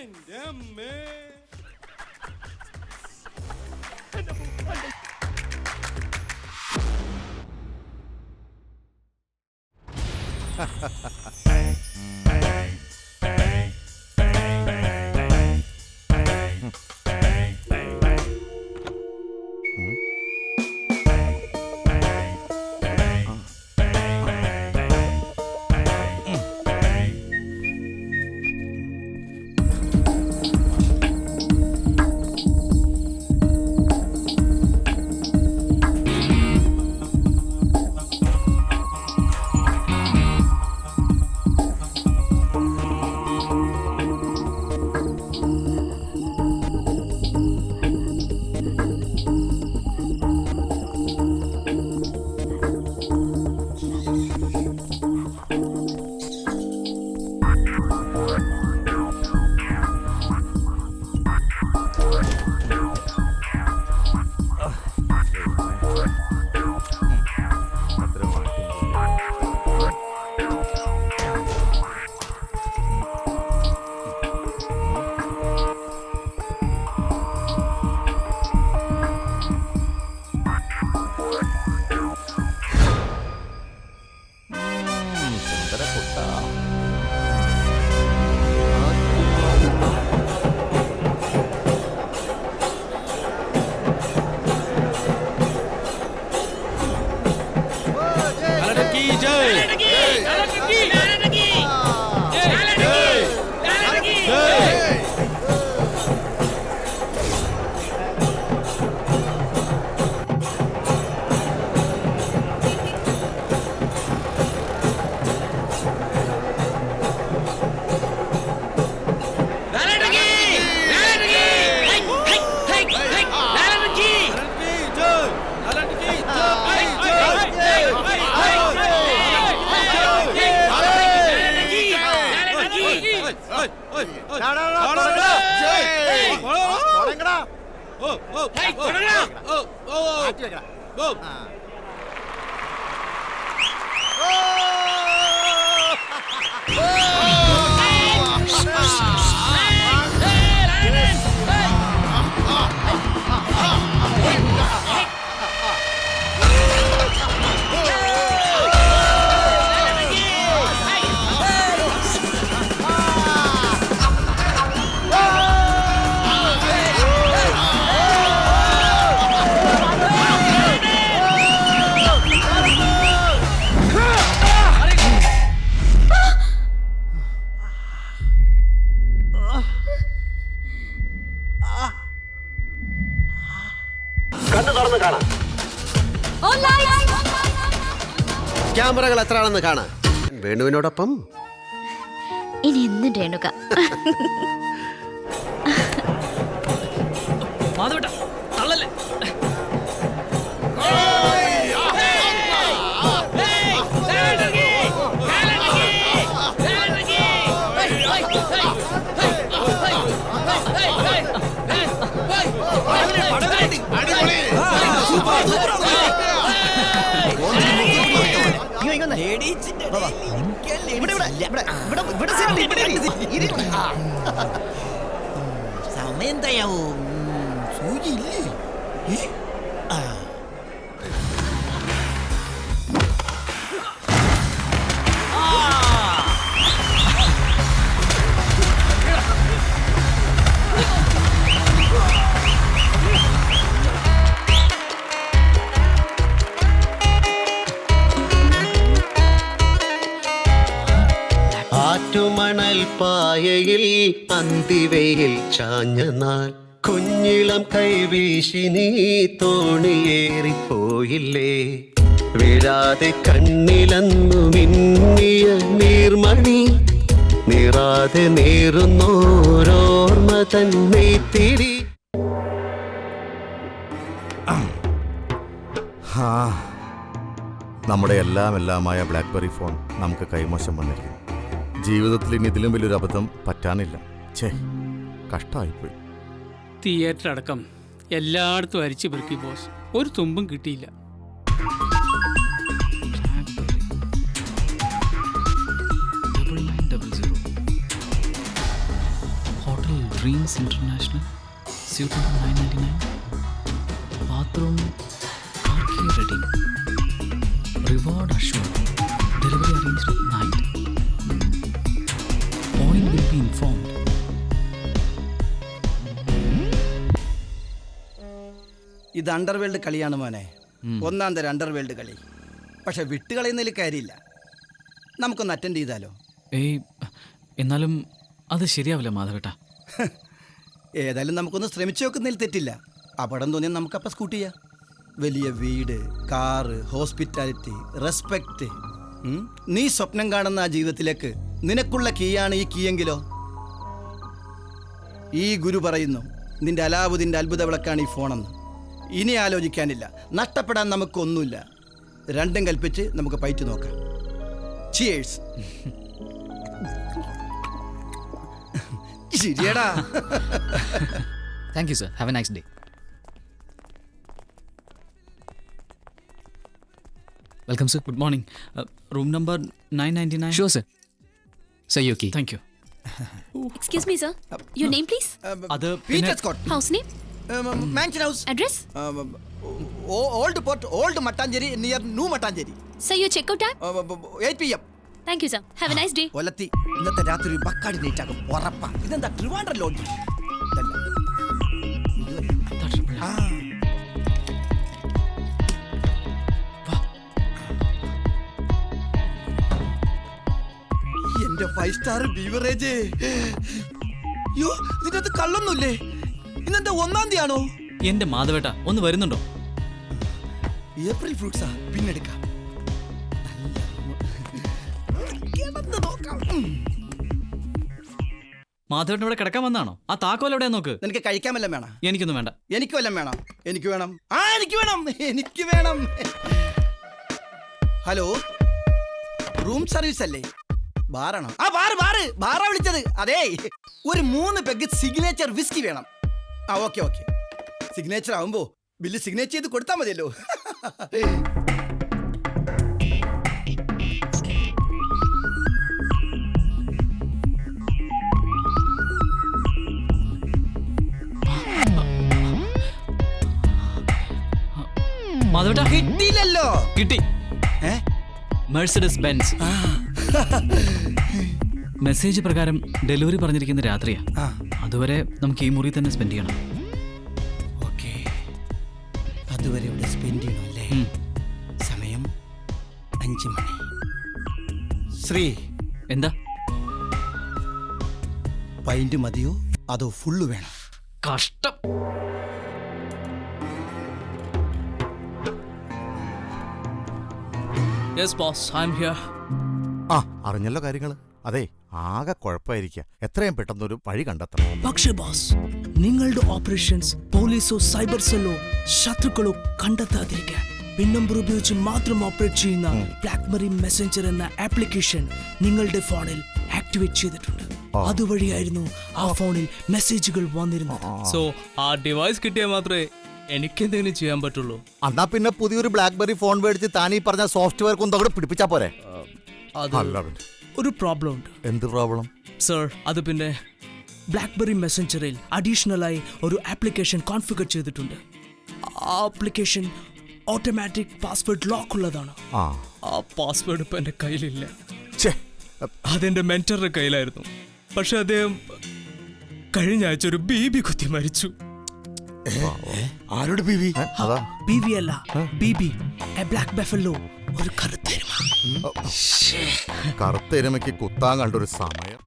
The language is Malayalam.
എന്റെ അമ്മേ. ക്യാമറകൾ എത്ര ആണെന്ന് കാണാൻ വേണുവിനോടൊപ്പം ഇനി എന്തും രേണുക. സമയം തയ്യാവും സൂചിയില്ലേ? ആറ്റുമണൽ പായയിൽ അന്തിവയിൽ ചാഞ്ഞ നാൾ കുഞ്ഞിളം കൈവീശി നീ തോണിയേറിപ്പോയില്ലേ. വീഴാതെ കണ്ണിലന്നു മിന്നിയ നീർമണി നീറാതെ നീറുന്നോരോർമ്മ തന്നെ തിരി. നമ്മുടെ എല്ലാമായ ബ്ലാക്ക്ബെറി ഫോൺ നമുക്ക് കൈമോശം വന്നിരിക്കുന്നു. ജീവിതത്തിൽ ഇനി ഇതിലും വലിയൊരു അബദ്ധം പറ്റാനില്ല. ഛേ, കഷ്ടമായിപ്പോയി. തിയേറ്റർ അടക്കം എല്ലായിടത്തും അരിച്ചു പെറുക്കി ബോസ്, ഒരു തുമ്പും കിട്ടിയില്ല. Hotel dreams international, suite 999, bathroom car key ready, reward assured, delivery arranged at night, point will be informed. ഇത് അണ്ടർവേൾഡ് കളിയാണ് മോനെ, ഒന്നാം തരം അണ്ടർവേൾഡ് കളി. പക്ഷെ വിട്ടുകളയുന്നതിൽ കാര്യമില്ല. നമുക്കൊന്ന് അറ്റൻഡ് ചെയ്താലോ? ഏയ്, എന്നാലും അത് ശരിയാവില്ല മാധവേട്ട. ഏതായാലും നമുക്കൊന്ന് ശ്രമിച്ചു നോക്കുന്നതിൽ തെറ്റില്ല. അപകടം തോന്നിയാൽ നമുക്കപ്പം സ്കൂട്ട് ചെയ്യാം. വലിയ വീട്, കാറ്, ഹോസ്പിറ്റാലിറ്റി, റെസ്പെക്റ്റ്. നീ സ്വപ്നം കാണുന്ന ആ ജീവിതത്തിലേക്ക് നിനക്കുള്ള കീയാണ് ഈ കീയെങ്കിലോ? ഈ ഗുരു പറയുന്നു, നിന്റെ അലാവുദ്ദീൻ്റെ അത്ഭുത വിളക്കാണ് ഈ ഫോണെന്ന്. ഇനി ആലോചിക്കാനില്ല, നഷ്ടപ്പെടാൻ നമുക്കൊന്നുമില്ല. രണ്ടും കൽപ്പിച്ച് നമുക്ക് പയറ്റ് നോക്കാം. ചിയേഴ്സ്. ശരിയടാ. Thank you sir, have a nice day. Welcome sir. Good morning. Room number 999. Sure sir. Sir you key. Thank you. Excuse me, sir. Your name, please? അത് Peter Scott. House name? Mansion house. Address? Old port, old Mattancherry, near new Mattancherry. Sir, your checkout time? 8 PM. Thank you, sir. Have a nice day. കൊല്ലത്തി ഇന്നത്തെ രാത്രി ഒരു ബക്കാടി നൈറ്റ് ആകും, ഉറപ്പാ. ഇതെന്താ ട്രിവാൻഡ്രം ലോഡ്ജ്? എന്റെ 5 സ്റ്റാർ ബീവറേജ്. യോ, ഇതിനകത്ത് കള്ളൊന്നുമില്ലേ? ഇന്നെന്താ 1-ാം തീയതി ആണോ? എന്റെ മാധവേട്ട ഒന്ന് വരുന്നുണ്ടോ? ഏപ്രിൽ ഫ്രൂട്ട്സാ, പിന്നെടുക്കാം. മാധവേട്ടൻ ഇവിടെ കിടക്കാൻ വന്നാണോ? ആ താക്കോൽ എവിടെയാ നോക്ക്. നിനക്ക് കഴിക്കാൻ വല്ലതും വേണം? എനിക്കൊന്നും വേണ്ട. എനിക്ക് വല്ലതും വേണം? എനിക്ക് വേണം. എനിക്ക് വേണം, എനിക്ക് വേണം. ഹലോ, റൂം സർവീസ് അല്ലേ? ബാറാണോ? ആ ബാറാ വിളിച്ചത്. അതേ, ഒരു 3 പെഗ് സിഗ്നേച്ചർ വിസ്കി വേണം. ആ ഓക്കെ. സിഗ്നേച്ചർ ആവുമ്പോ ബില്ല് സിഗ്നേച്ചർ ചെയ്ത് കൊടുത്താൽ മതിയല്ലോ. മാധവേട്ട കിട്ടിയില്ലല്ലോ. കിട്ടി. Mercedes Benz. മെസ്സേജ് പ്രകാരം ഡെലിവറി പറഞ്ഞിരിക്കുന്ന രാത്രിയാ. അതുവരെ നമുക്ക് ഈ മുറി തന്നെ സ്പെൻഡ് ചെയ്യണം. ഓക്കെ, അതുവരെ ഇവിടെ സ്പെൻഡ് ചെയ്യണം അല്ലേ? സമയം 5 മണി. ശ്രീ, എന്താ പൈന്റ് മതിയോ അതോ ഫുള്ള് വേണം? കഷ്ടം. Yes boss, I am here. ആ, അറിഞ്ഞല്ലോ കാര്യങ്ങള്. അതെ, ആകെ കുഴപ്പമായിരിക്കുക. എത്രയും പെട്ടെന്നൊരു വഴി കണ്ടെത്തണം. പക്ഷേ ബോസ്, നിങ്ങളുടെ ഓപ്പറേഷൻസ് പോലീസോ സൈബർ സെല്ലോ ശത്രുക്കളോ കണ്ടെത്താതിരിക്കാൻ പിൻ നമ്പർ ഉപയോഗിച്ച് മാത്രം ഓപ്പറേറ്റ് ചെയ്യുന്ന ബ്ലാക്ക്ബെറി മെസ്സഞ്ചർ എന്ന ആപ്ലിക്കേഷൻ നിങ്ങളുടെ ഫോണിൽ ആക്ടിവേറ്റ് ചെയ്തിട്ടുണ്ട്. അതുവഴിയായിരുന്നു ആ ഫോണിൽ മെസ്സേജുകൾ വന്നിരുന്നത്. സോ ആ ഡിവൈസ് കിട്ടിയാൽ മാത്രമേ എനിക്കെന്തെങ്കിലും ചെയ്യാൻ പറ്റുള്ളൂ. എന്നാ പിന്നെ പുതിയൊരു ബ്ലാക്ക്ബെറി ഫോൺ മേടിച്ച് താനീ പറഞ്ഞ സോഫ്റ്റ്വെയർ കൊണ്ടു അവിടെ പിടിപ്പിച്ചാ പോരെ? ഒരു പ്രോബ്ലം ഉണ്ട്. എന്ത് പ്രോബ്ലം? സർ, അത് പിന്നെ ബ്ലാക്ക്ബെറി മെസ്സഞ്ചറിൽ അഡീഷണലായി ഒരു ആപ്ലിക്കേഷൻ കോൺഫിഗർ ചെയ്തിട്ടുണ്ട്. ആ ആപ്ലിക്കേഷൻ ഓട്ടോമാറ്റിക് പാസ്വേഡ് ലോക്ക് ഉള്ളതാണ്. ആ പാസ്വേഡ് ഇപ്പം എൻ്റെ കയ്യിലില്ല. അതെൻ്റെ മെന്ററുടെ കയ്യിലായിരുന്നു. പക്ഷെ അദ്ദേഹം കഴിഞ്ഞ ആഴ്ച ഒരു ബീബി കുത്തി മരിച്ചു. ആരോട് ബീവി? ബീവി അല്ല, ബീബി, എ ബ്ലാക്ക് ബഫല്ലോ, ഒരു കറുത്ത എരുമ. കറുത്ത എരുമയ്ക്ക് കുത്താൻ കണ്ടൊരു സമയം.